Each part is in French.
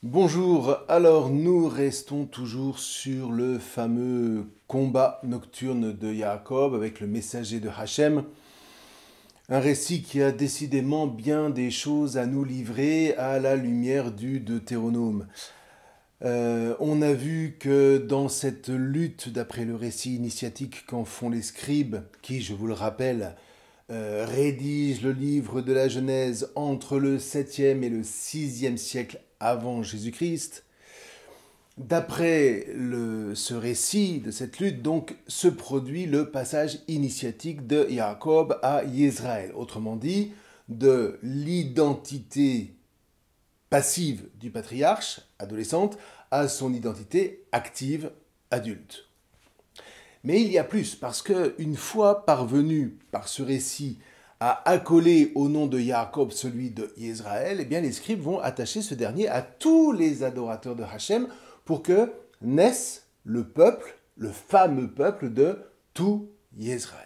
Bonjour, alors nous restons toujours sur le fameux combat nocturne de Jacob avec le messager de Hachem, un récit qui a décidément bien des choses à nous livrer à la lumière du Deutéronome. On a vu que dans cette lutte, d'après le récit initiatique qu'en font les scribes, qui, je vous le rappelle, rédigent le livre de la Genèse entre le 7e et le 6e siècle avant Jésus-Christ, d'après ce récit de cette lutte, donc, se produit le passage initiatique de Jacob à Israël. Autrement dit, de l'identité passive du patriarche, adolescente, à son identité active, adulte. Mais il y a plus, parce qu'une fois parvenu par ce récit à accoler au nom de Jacob celui de Israël, eh bien les scribes vont attacher ce dernier à tous les adorateurs de Hachem pour que naisse le peuple, le fameux peuple de tout Israël.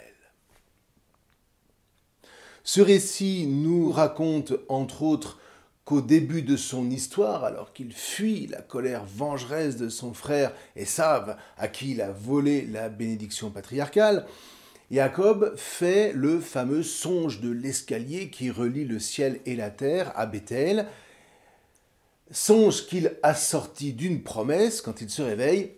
Ce récit nous raconte entre autres qu'au début de son histoire, alors qu'il fuit la colère vengeresse de son frère Esav, à qui il a volé la bénédiction patriarcale, Jacob fait le fameux songe de l'escalier qui relie le ciel et la terre à Bethel, songe qu'il assortit d'une promesse quand il se réveille.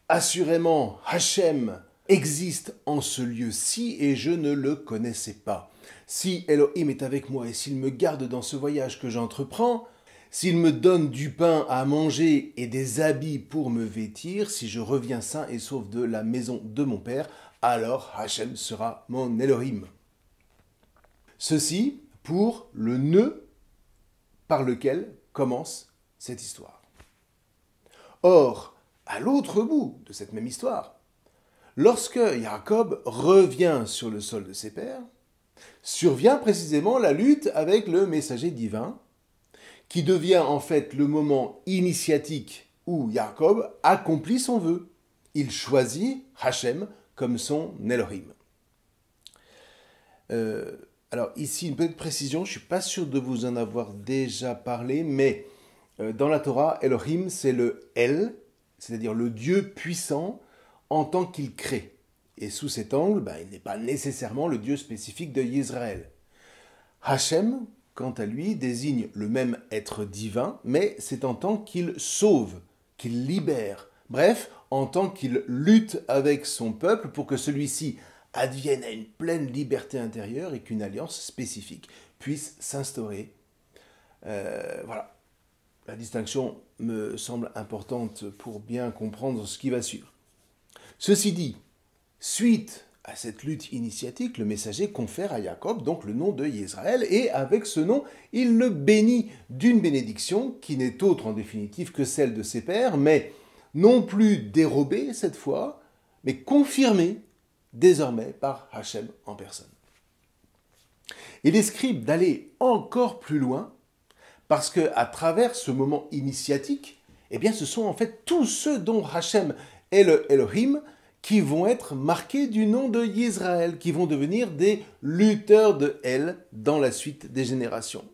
Assurément, Hachem existe en ce lieu-ci et je ne le connaissais pas. Si Elohim est avec moi et s'il me garde dans ce voyage que j'entreprends, s'il me donne du pain à manger et des habits pour me vêtir, si je reviens sain et sauf de la maison de mon père, alors Hachem sera mon Elohim. Ceci pour le nœud par lequel commence cette histoire. Or, à l'autre bout de cette même histoire, lorsque Jacob revient sur le sol de ses pères, survient précisément la lutte avec le messager divin, qui devient en fait le moment initiatique où Jacob accomplit son vœu. Il choisit Hachem comme son Elohim. Alors ici, une petite précision, je ne suis pas sûr de vous en avoir déjà parlé, mais dans la Torah, Elohim, c'est le El, c'est-à-dire le Dieu puissant en tant qu'il crée. Et sous cet angle, il n'est pas nécessairement le Dieu spécifique de Israël. Hachem, quant à lui, désigne le même être divin, mais c'est en tant qu'il sauve, qu'il libère, bref, en tant qu'il lutte avec son peuple pour que celui-ci advienne à une pleine liberté intérieure et qu'une alliance spécifique puisse s'instaurer. Voilà. La distinction me semble importante pour bien comprendre ce qui va suivre. Ceci dit, suite à cette lutte initiatique, le messager confère à Jacob donc le nom de Israël et avec ce nom, il le bénit d'une bénédiction qui n'est autre en définitive que celle de ses pères, mais non plus dérobée cette fois, mais confirmée désormais par Hachem en personne. Et les scribes d'aller encore plus loin, parce qu'à travers ce moment initiatique, eh bien ce sont en fait tous ceux dont Hachem est le Elohim qui vont être marqués du nom de Israël, qui vont devenir des lutteurs de El dans la suite des générations.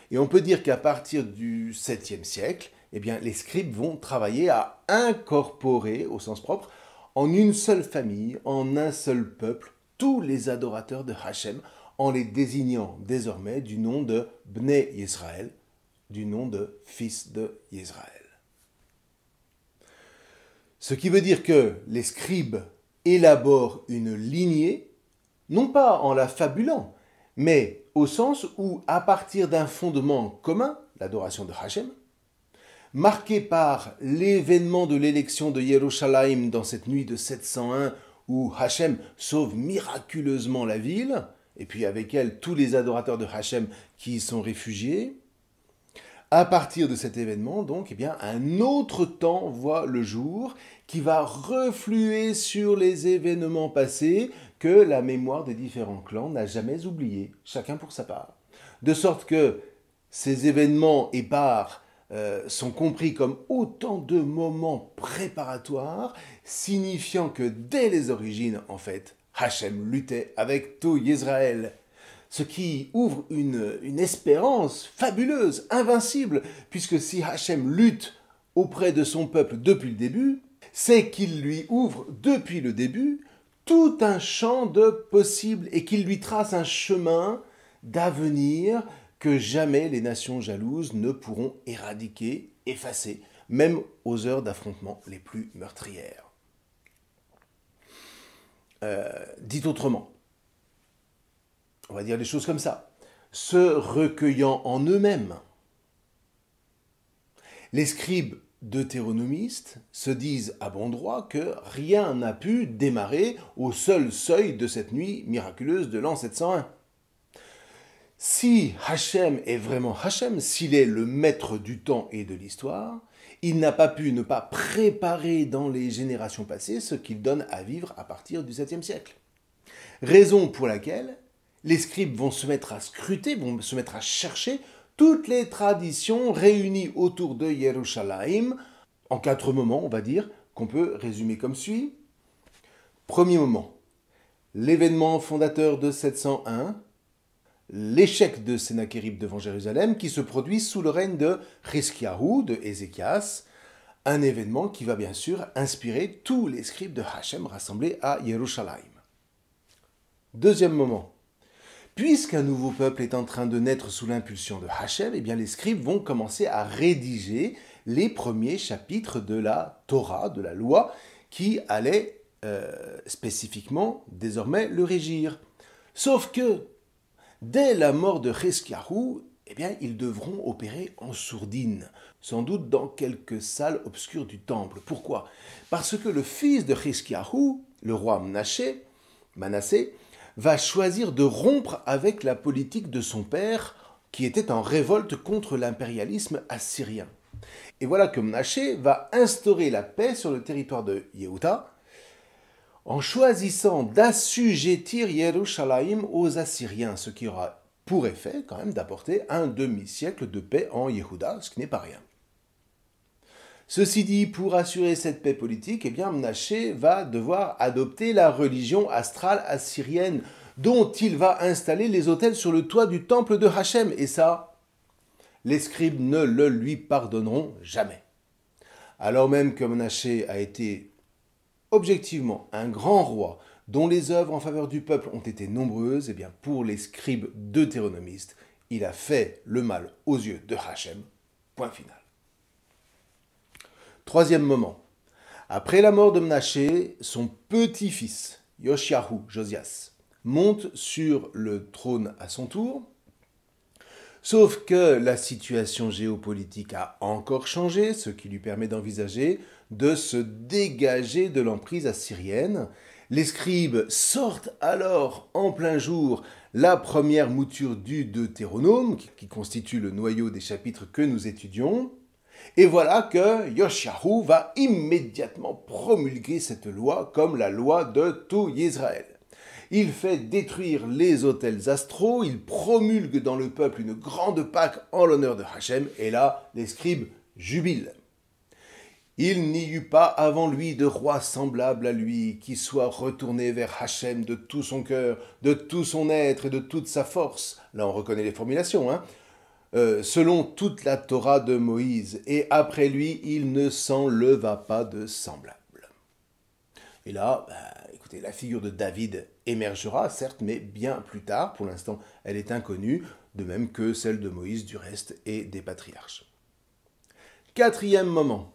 Et on peut dire qu'à partir du 7e siècle, eh bien, les scribes vont travailler à incorporer, au sens propre, en une seule famille, en un seul peuple, tous les adorateurs de Hachem, en les désignant désormais du nom de Bnei Israël, du nom de fils de Israël. Ce qui veut dire que les scribes élaborent une lignée, non pas en la fabulant, mais au sens où, à partir d'un fondement commun, l'adoration de Hachem, marqué par l'événement de l'élection de Yerushalayim dans cette nuit de 701, où Hachem sauve miraculeusement la ville, et puis avec elle tous les adorateurs de Hachem qui y sont réfugiés. À partir de cet événement, donc, eh bien, un autre temps voit le jour qui va refluer sur les événements passés que la mémoire des différents clans n'a jamais oublié, chacun pour sa part. De sorte que ces événements épars sont compris comme autant de moments préparatoires, signifiant que dès les origines, en fait, Hachem luttait avec tout Israël. ce qui ouvre une espérance fabuleuse, invincible, puisque si Hachem lutte auprès de son peuple depuis le début, c'est qu'il lui ouvre depuis le début tout un champ de possibles et qu'il lui trace un chemin d'avenir que jamais les nations jalouses ne pourront éradiquer, effacer, même aux heures d'affrontement les plus meurtrières. Dit autrement, on va dire les choses comme ça, se recueillant en eux-mêmes, les scribes deutéronomistes se disent à bon droit que rien n'a pu démarrer au seul seuil de cette nuit miraculeuse de l'an 701. Si Hachem est vraiment Hachem, s'il est le maître du temps et de l'histoire, il n'a pas pu ne pas préparer dans les générations passées ce qu'il donne à vivre à partir du 7e siècle. Raison pour laquelle les scribes vont se mettre à scruter, vont se mettre à chercher toutes les traditions réunies autour de Yerushalayim, en 4 moments, on va dire, qu'on peut résumer comme suit. Premier moment, l'événement fondateur de 701, l'échec de Sennachérib devant Jérusalem, qui se produit sous le règne de Chizkiyahu, de Ézéchias, un événement qui va bien sûr inspirer tous les scribes de Hachem rassemblés à Yerushalayim. Deuxième moment, puisqu'un nouveau peuple est en train de naître sous l'impulsion de Hachem, eh bien les scribes vont commencer à rédiger les premiers chapitres de la Torah, de la loi, qui allaient spécifiquement désormais le régir. Sauf que, dès la mort de Chizkiyahu, eh bien, ils devront opérer en sourdine, sans doute dans quelques salles obscures du temple. Pourquoi? Parce que le fils de Chizkiyahu, le roi Manassé, va choisir de rompre avec la politique de son père, qui était en révolte contre l'impérialisme assyrien. Et voilà que Manassé va instaurer la paix sur le territoire de Yehuda, en choisissant d'assujettir Yerushalayim aux Assyriens, ce qui aura pour effet quand même d'apporter un demi-siècle de paix en Yehuda, ce qui n'est pas rien. Ceci dit, pour assurer cette paix politique, eh bien Mnaché va devoir adopter la religion astrale assyrienne, dont il va installer les autels sur le toit du temple de Hachem, et ça, les scribes ne le lui pardonneront jamais. Alors même que Mnaché a été objectivement un grand roi dont les œuvres en faveur du peuple ont été nombreuses, eh bien pour les scribes deutéronomistes, il a fait le mal aux yeux de Hachem. Point final. Troisième moment. Après la mort de Mnaché, son petit-fils, Josias, monte sur le trône à son tour. Sauf que la situation géopolitique a encore changé, ce qui lui permet d'envisager de se dégager de l'emprise assyrienne. Les scribes sortent alors en plein jour la première mouture du Deutéronome, qui constitue le noyau des chapitres que nous étudions. Et voilà que Yoshiahu va immédiatement promulguer cette loi comme la loi de tout Israël. Il fait détruire les autels astraux, il promulgue dans le peuple une grande Pâque en l'honneur de Hachem, et là, les scribes jubilent. Il n'y eut pas avant lui de roi semblable à lui, qui soit retourné vers Hachem de tout son cœur, de tout son être et de toute sa force. Là, on reconnaît les formulations, selon toute la Torah de Moïse, et après lui, il ne s'en leva pas de semblable. Et là, écoutez, la figure de David émergera, certes, mais bien plus tard. Pour l'instant, elle est inconnue, de même que celle de Moïse, du reste, et des patriarches. Quatrième moment.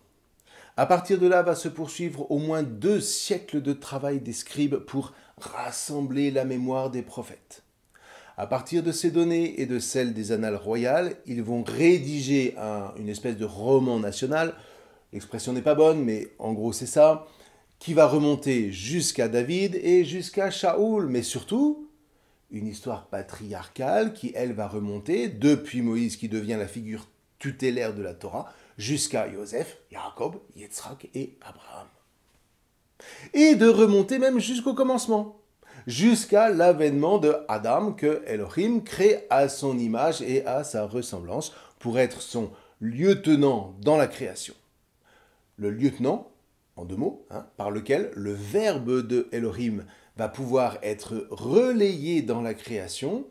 À partir de là va se poursuivre au moins 2 siècles de travail des scribes pour rassembler la mémoire des prophètes. À partir de ces données et de celles des annales royales, ils vont rédiger une espèce de roman national, l'expression n'est pas bonne, mais en gros c'est ça, qui va remonter jusqu'à David et jusqu'à Shaoul, mais surtout une histoire patriarcale qui, elle, va remonter depuis Moïse, qui devient la figure tutélaire de la Torah, jusqu'à Joseph, Jacob, Yitzhak et Abraham. Et de remonter même jusqu'au commencement, jusqu'à l'avènement de Adam que Elohim crée à son image et à sa ressemblance pour être son lieutenant dans la création. Le lieutenant, en 2 mots, par lequel le verbe de Elohim va pouvoir être relayé dans la création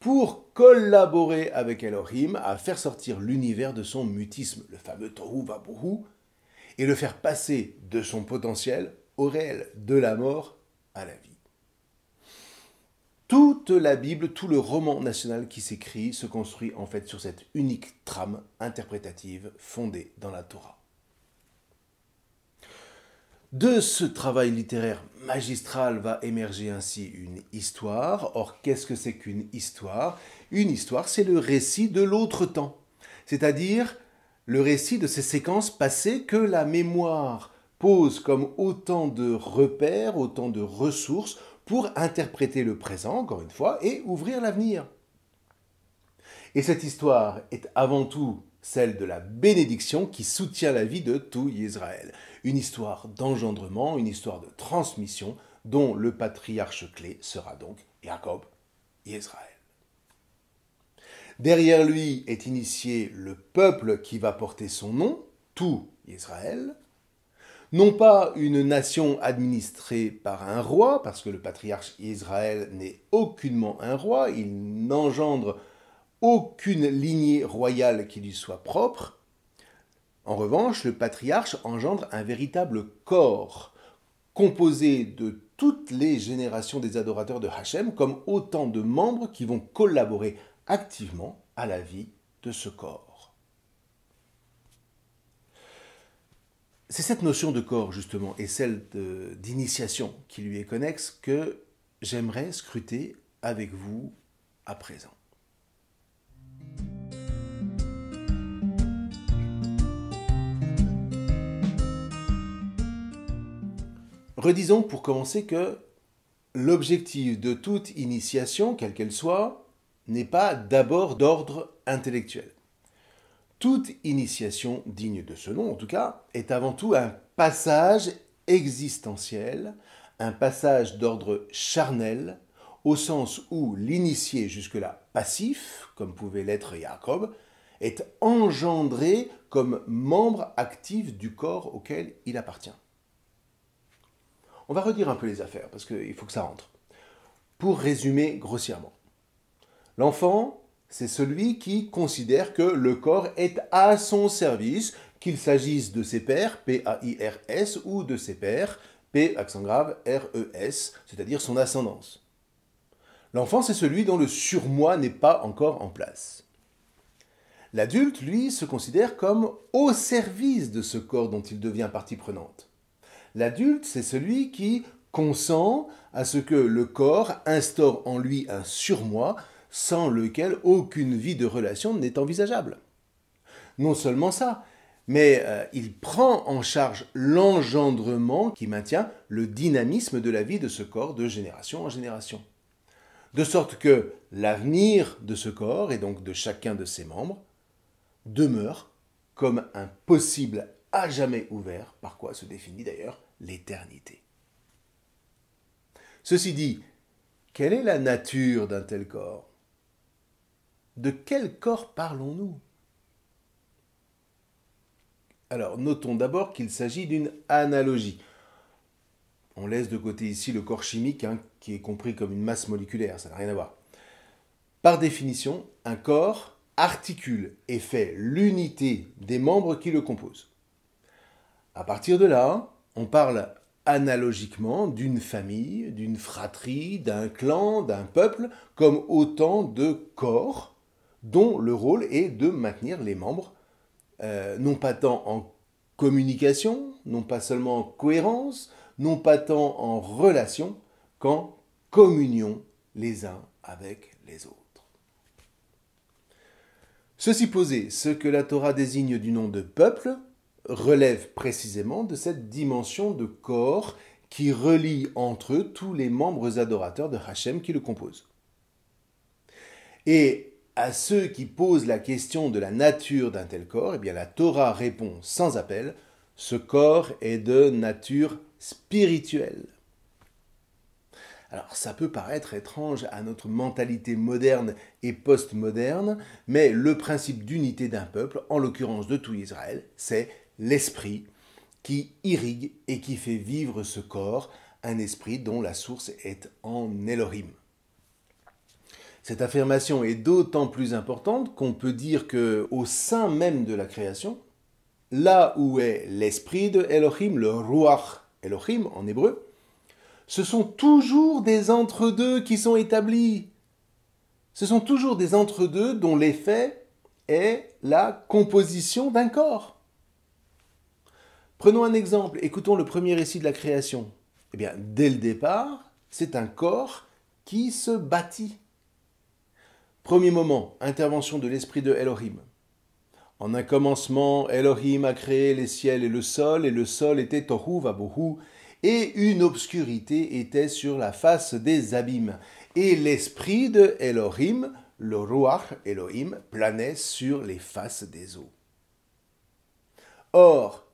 pour collaborer avec Elohim à faire sortir l'univers de son mutisme, le fameux Tohu Vabohu, et le faire passer de son potentiel au réel, de la mort à la vie. Toute la Bible, tout le roman national qui s'écrit se construit en fait sur cette unique trame interprétative fondée dans la Torah. De ce travail littéraire magistral va émerger ainsi une histoire. Or, qu'est-ce que c'est qu'une histoire? Une histoire, c'est le récit de l'autre temps, c'est-à-dire le récit de ces séquences passées que la mémoire pose comme autant de repères, autant de ressources pour interpréter le présent, encore une fois, et ouvrir l'avenir. Et cette histoire est avant tout celle de la bénédiction qui soutient la vie de tout Israël. Une histoire d'engendrement, une histoire de transmission, dont le patriarche clé sera donc Jacob, Israël. Derrière lui est initié le peuple qui va porter son nom, tout Israël. Non pas une nation administrée par un roi, parce que le patriarche Israël n'est aucunement un roi, il n'engendre aucune lignée royale qui lui soit propre. En revanche, le patriarche engendre un véritable corps, composé de toutes les générations des adorateurs de Hachem, comme autant de membres qui vont collaborer activement à la vie de ce corps. C'est cette notion de corps, justement, et celle d'initiation qui lui est connexe, que j'aimerais scruter avec vous à présent. Redisons pour commencer que l'objectif de toute initiation, quelle qu'elle soit, n'est pas d'abord d'ordre intellectuel. Toute initiation digne de ce nom, en tout cas, est avant tout un passage existentiel, un passage d'ordre charnel, au sens où l'initié jusque-là passif, comme pouvait l'être Jacob, est engendré comme membre actif du corps auquel il appartient. On va redire un peu les affaires, parce qu'il faut que ça rentre. Pour résumer grossièrement, l'enfant, c'est celui qui considère que le corps est à son service, qu'il s'agisse de ses pairs, P-A-I-R-S, ou de ses pairs, P, accent grave, R-E-S, c'est-à-dire son ascendance. L'enfant, c'est celui dont le surmoi n'est pas encore en place. L'adulte, lui, se considère comme au service de ce corps dont il devient partie prenante. L'adulte, c'est celui qui consent à ce que le corps instaure en lui un surmoi sans lequel aucune vie de relation n'est envisageable. Non seulement ça, mais il prend en charge l'engendrement qui maintient le dynamisme de la vie de ce corps de génération en génération. De sorte que l'avenir de ce corps, et donc de chacun de ses membres, demeure comme un possible à jamais ouvert, par quoi se définit d'ailleurs l'éternité. Ceci dit, quelle est la nature d'un tel corps? De quel corps parlons-nous? Alors, notons d'abord qu'il s'agit d'une analogie. On laisse de côté ici le corps chimique, qui est compris comme une masse moléculaire, ça n'a rien à voir. Par définition, un corps articule et fait l'unité des membres qui le composent. À partir de là, on parle analogiquement d'une famille, d'une fratrie, d'un clan, d'un peuple, comme autant de corps dont le rôle est de maintenir les membres, non pas tant en communication, non pas seulement en cohérence, non pas tant en relation, qu'en communion les uns avec les autres. Ceci posé, ce que la Torah désigne du nom de peuple relève précisément de cette dimension de corps qui relie entre eux tous les membres adorateurs de Hachem qui le composent. Et à ceux qui posent la question de la nature d'un tel corps, eh bien la Torah répond sans appel, ce corps est de nature spirituelle. Alors ça peut paraître étrange à notre mentalité moderne et post-moderne, mais le principe d'unité d'un peuple, en l'occurrence de tout Israël, c'est l'esprit qui irrigue et qui fait vivre ce corps, un esprit dont la source est en Elohim. Cette affirmation est d'autant plus importante qu'on peut dire que au sein même de la création, là où est l'esprit de Elohim, le Ruach Elohim en hébreu, ce sont toujours des entre-deux qui sont établis. Ce sont toujours des entre-deux dont l'effet est la composition d'un corps. Prenons un exemple, écoutons le premier récit de la création. Eh bien, dès le départ, c'est un corps qui se bâtit. Premier moment, intervention de l'esprit de Elohim. En un commencement, Elohim a créé les ciels et le sol était tohu vabohu, et une obscurité était sur la face des abîmes. Et l'esprit de Elohim, le Ruach Elohim, planait sur les faces des eaux. Or,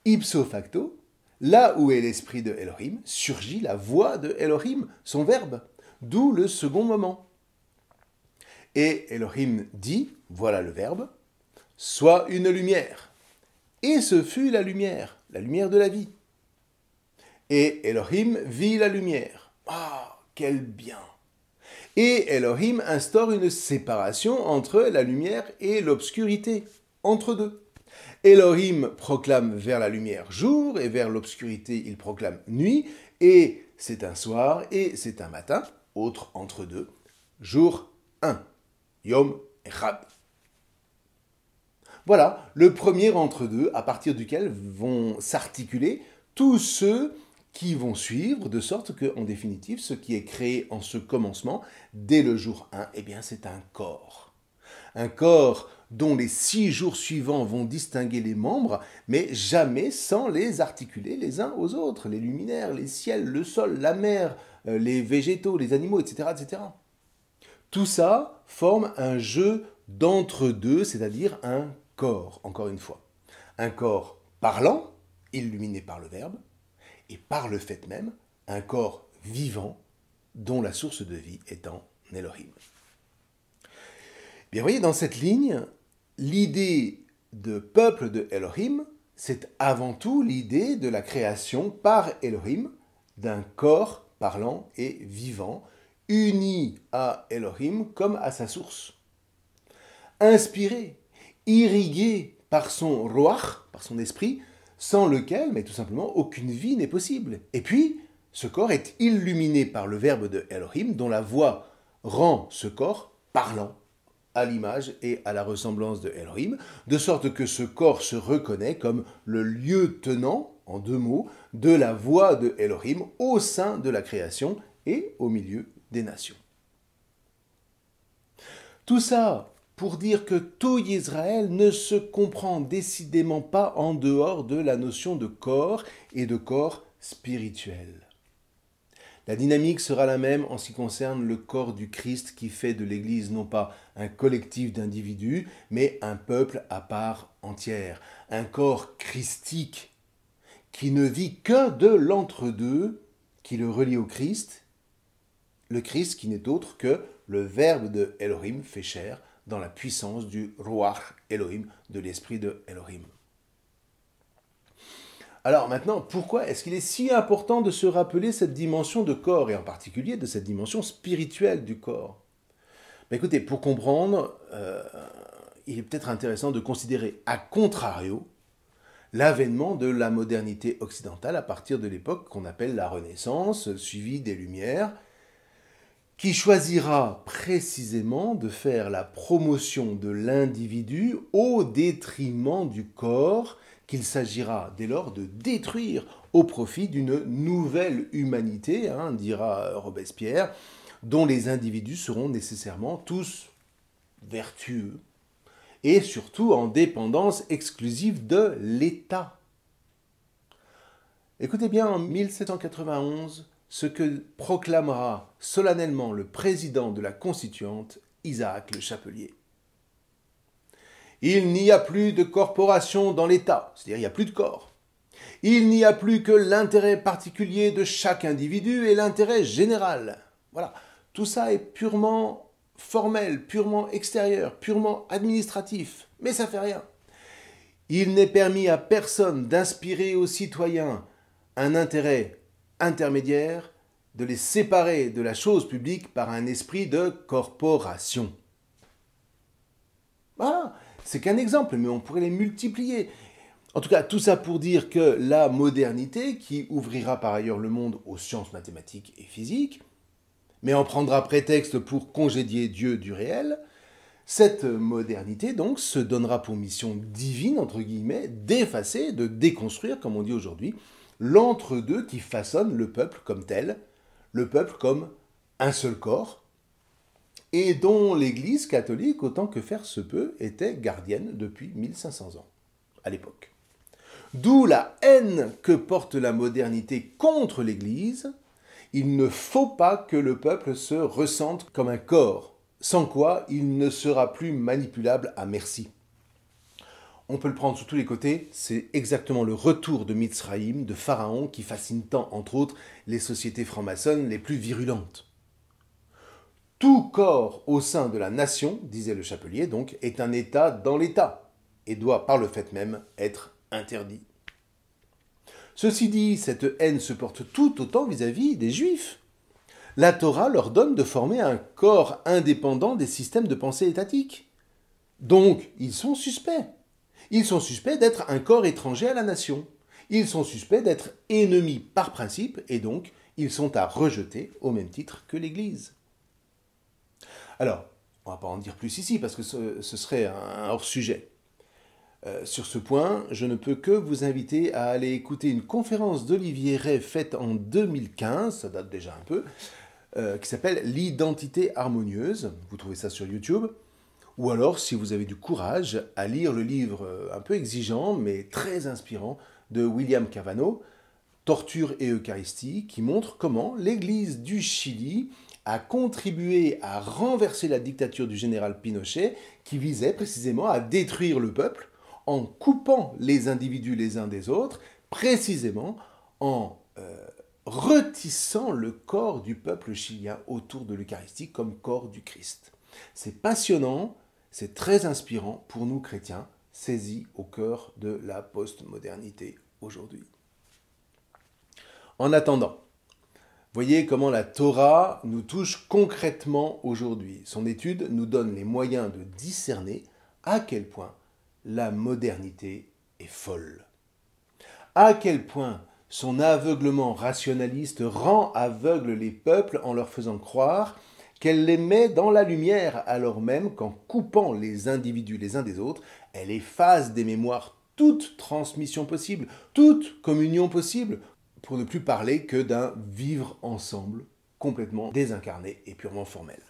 ipso facto, là où est l'esprit de Elohim, surgit la voix de Elohim, son verbe, d'où le second moment. Et Elohim dit, voilà le verbe, soit une lumière. Et ce fut la lumière de la vie. Et Elohim vit la lumière. Ah, quel bien! Et Elohim instaure une séparation entre la lumière et l'obscurité, entre deux. Elohim proclame vers la lumière jour, et vers l'obscurité il proclame nuit, et c'est un soir et c'est un matin, autre entre deux, jour 1, Yom Echad. Voilà le premier entre-deux à partir duquel vont s'articuler tous ceux qui vont suivre, de sorte que, en définitive, ce qui est créé en ce commencement, dès le jour 1, eh bien c'est un corps. Un corps dont les 6 jours suivants vont distinguer les membres, mais jamais sans les articuler les uns aux autres, les luminaires, les ciels, le sol, la mer, les végétaux, les animaux, etc., etc. Tout ça forme un jeu d'entre-deux, c'est-à-dire un corps, encore une fois. Un corps parlant, illuminé par le Verbe, et par le fait même, un corps vivant, dont la source de vie est en Elohim. Bien, vous voyez, dans cette ligne, l'idée de peuple de Elohim, c'est avant tout l'idée de la création par Elohim d'un corps parlant et vivant, uni à Elohim comme à sa source. Inspiré, irrigué par son Ruach, par son esprit, sans lequel, mais tout simplement, aucune vie n'est possible. Et puis, ce corps est illuminé par le verbe de Elohim, dont la voix rend ce corps parlant, à l'image et à la ressemblance de Elohim, de sorte que ce corps se reconnaît comme le lieu tenant, en 2 mots, de la voix de Elohim au sein de la création et au milieu des nations. Tout ça pour dire que tout Israël ne se comprend décidément pas en dehors de la notion de corps et de corps spirituel. La dynamique sera la même en ce qui concerne le corps du Christ qui fait de l'Église non pas un collectif d'individus, mais un peuple à part entière, un corps christique qui ne vit que de l'entre-deux qui le relie au Christ, le Christ qui n'est autre que le Verbe de Elohim fait chair dans la puissance du Ruach Elohim, de l'esprit de Elohim. Alors maintenant, pourquoi est-ce qu'il est si important de se rappeler cette dimension de corps, et en particulier de cette dimension spirituelle du corps? Écoutez, pour comprendre, il est peut-être intéressant de considérer a contrario l'avènement de la modernité occidentale à partir de l'époque qu'on appelle la Renaissance, suivie des Lumières, qui choisira précisément de faire la promotion de l'individu au détriment du corps, qu'il s'agira dès lors de détruire au profit d'une nouvelle humanité, dira Robespierre, dont les individus seront nécessairement tous vertueux et surtout en dépendance exclusive de l'État. Écoutez bien, en 1791, ce que proclamera solennellement le président de la Constituante, Isaac Le Chapelier. Il n'y a plus de corporation dans l'État, c'est-à-dire il n'y a plus de corps. Il n'y a plus que l'intérêt particulier de chaque individu et l'intérêt général. Voilà, tout ça est purement formel, purement extérieur, purement administratif, mais ça fait rien. Il n'est permis à personne d'inspirer aux citoyens un intérêt intermédiaire, de les séparer de la chose publique par un esprit de corporation. Voilà, c'est qu'un exemple, mais on pourrait les multiplier. En tout cas, tout ça pour dire que la modernité, qui ouvrira par ailleurs le monde aux sciences mathématiques et physiques, mais en prendra prétexte pour congédier Dieu du réel, cette modernité donc se donnera pour mission divine, entre guillemets, d'effacer, de déconstruire, comme on dit aujourd'hui, l'entre-deux qui façonne le peuple comme tel, le peuple comme un seul corps, et dont l'Église catholique, autant que faire se peut, était gardienne depuis 1500 ans, à l'époque. D'où la haine que porte la modernité contre l'Église. Il ne faut pas que le peuple se ressente comme un corps, sans quoi il ne sera plus manipulable à merci. On peut le prendre sur tous les côtés, c'est exactement le retour de Mitzraïm, de Pharaon, qui fascine tant, entre autres, les sociétés franc-maçonnes les plus virulentes. Tout corps au sein de la nation, disait le Chapelier, donc, est un État dans l'État, et doit par le fait même être interdit. Ceci dit, cette haine se porte tout autant vis-à-vis des Juifs. La Torah leur donne de former un corps indépendant des systèmes de pensée étatiques. Donc, ils sont suspects. Ils sont suspects d'être un corps étranger à la nation. Ils sont suspects d'être ennemis par principe, et donc, ils sont à rejeter au même titre que l'Église. Alors, on ne va pas en dire plus ici, parce que ce serait un hors-sujet. Sur ce point, je ne peux que vous inviter à aller écouter une conférence d'Olivier Rey faite en 2015, ça date déjà un peu, qui s'appelle « L'identité harmonieuse ». Vous trouvez ça sur YouTube. Ou alors, si vous avez du courage, à lire le livre un peu exigeant, mais très inspirant, de William Cavanaugh, « Torture et Eucharistie », qui montre comment l'Église du Chili a contribué à renverser la dictature du général Pinochet, qui visait précisément à détruire le peuple, en coupant les individus les uns des autres, précisément en retissant le corps du peuple chilien autour de l'Eucharistie comme corps du Christ. C'est passionnant, c'est très inspirant pour nous chrétiens, saisis au cœur de la postmodernité aujourd'hui. En attendant, voyez comment la Torah nous touche concrètement aujourd'hui. Son étude nous donne les moyens de discerner à quel point la modernité est folle. À quel point son aveuglement rationaliste rend aveugles les peuples en leur faisant croire qu'elle les met dans la lumière, alors même qu'en coupant les individus les uns des autres, elle efface des mémoires toute transmission possible, toute communion possible, pour ne plus parler que d'un vivre ensemble complètement désincarné et purement formel.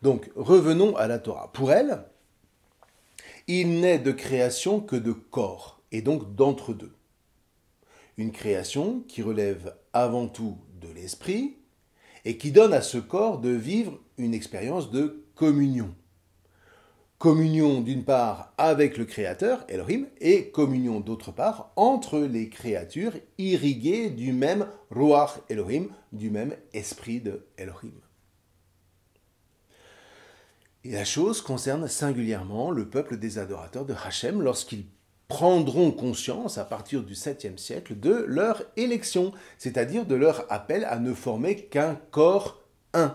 Donc, revenons à la Torah. Pour elle, il n'est de création que de corps, et donc d'entre-deux. Une création qui relève avant tout de l'esprit, et qui donne à ce corps de vivre une expérience de communion. Communion d'une part avec le Créateur, Elohim, et communion d'autre part entre les créatures irriguées du même Ruach Elohim, du même esprit de Elohim. Et la chose concerne singulièrement le peuple des adorateurs de Hachem lorsqu'ils prendront conscience à partir du 7e siècle de leur élection, c'est-à-dire de leur appel à ne former qu'un corps un.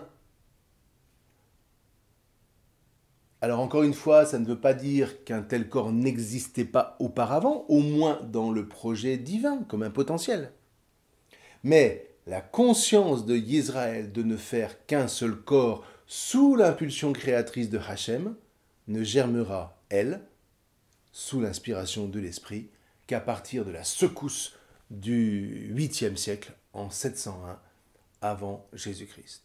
Alors encore une fois, ça ne veut pas dire qu'un tel corps n'existait pas auparavant, au moins dans le projet divin, comme un potentiel. Mais la conscience de Yisraël de ne faire qu'un seul corps sous l'impulsion créatrice de Hachem ne germera, elle, sous l'inspiration de l'esprit, qu'à partir de la secousse du 8e siècle, en 701, avant Jésus-Christ.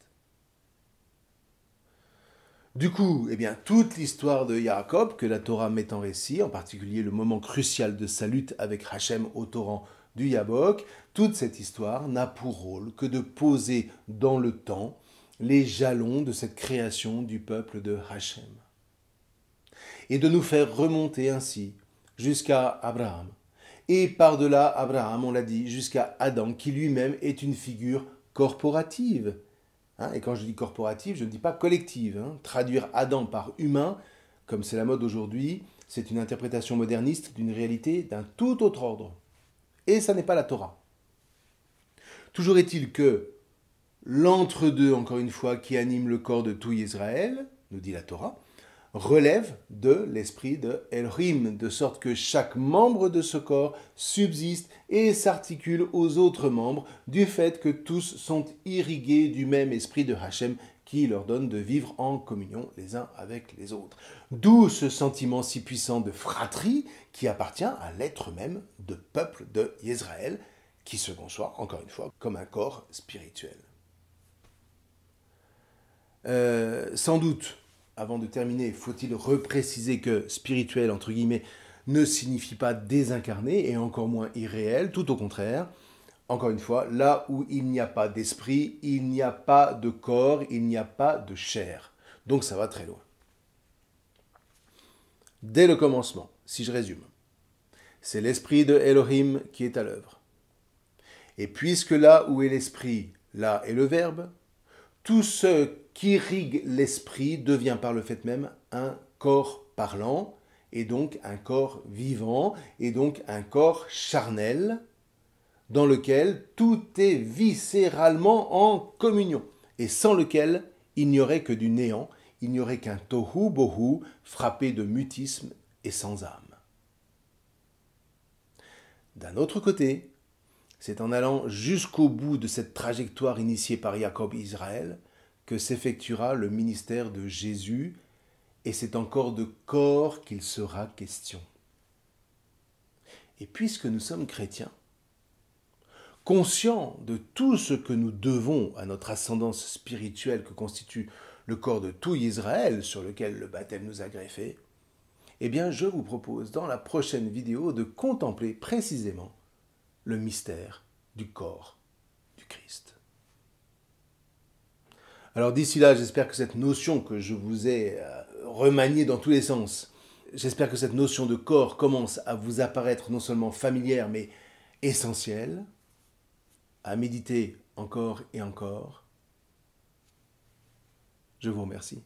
Du coup, toute l'histoire de Jacob que la Torah met en récit, en particulier le moment crucial de sa lutte avec Hachem au torrent du Yabok, toute cette histoire n'a pour rôle que de poser dans le temps les jalons de cette création du peuple de Hachem. Et de nous faire remonter ainsi jusqu'à Abraham. Et par-delà Abraham, on l'a dit, jusqu'à Adam, qui lui-même est une figure corporative. Et quand je dis corporative, je ne dis pas collective. Traduire Adam par humain, comme c'est la mode aujourd'hui, c'est une interprétation moderniste d'une réalité d'un tout autre ordre. Et ça n'est pas la Torah. Toujours est-il que l'entre-deux, encore une fois, qui anime le corps de tout Israël, nous dit la Torah, relève de l'esprit de Elohim, de sorte que chaque membre de ce corps subsiste et s'articule aux autres membres du fait que tous sont irrigués du même esprit de Hachem qui leur donne de vivre en communion les uns avec les autres. D'où ce sentiment si puissant de fratrie qui appartient à l'être même de peuple de Israël, qui se conçoit, encore une fois, comme un corps spirituel. Sans doute, avant de terminer, faut-il repréciser que spirituel, entre guillemets, ne signifie pas désincarné et encore moins irréel, tout au contraire. Encore une fois, là où il n'y a pas d'esprit, il n'y a pas de corps, il n'y a pas de chair. Donc ça va très loin. Dès le commencement, si je résume, c'est l'esprit de Elohim qui est à l'œuvre. Et puisque là où est l'esprit, là est le verbe, tout ce qui irrigue l'esprit devient par le fait même un corps parlant, et donc un corps vivant, et donc un corps charnel, dans lequel tout est viscéralement en communion, et sans lequel il n'y aurait que du néant, il n'y aurait qu'un tohu bohu frappé de mutisme et sans âme. D'un autre côté, c'est en allant jusqu'au bout de cette trajectoire initiée par Jacob Israël que s'effectuera le ministère de Jésus, et c'est encore de corps qu'il sera question. Et puisque nous sommes chrétiens, conscients de tout ce que nous devons à notre ascendance spirituelle que constitue le corps de tout Israël sur lequel le baptême nous a greffés, eh bien je vous propose dans la prochaine vidéo de contempler précisément le mystère du corps du Christ. Alors d'ici là, j'espère que cette notion que je vous ai remaniée dans tous les sens, j'espère que cette notion de corps commence à vous apparaître non seulement familière, mais essentielle, à méditer encore et encore. Je vous remercie.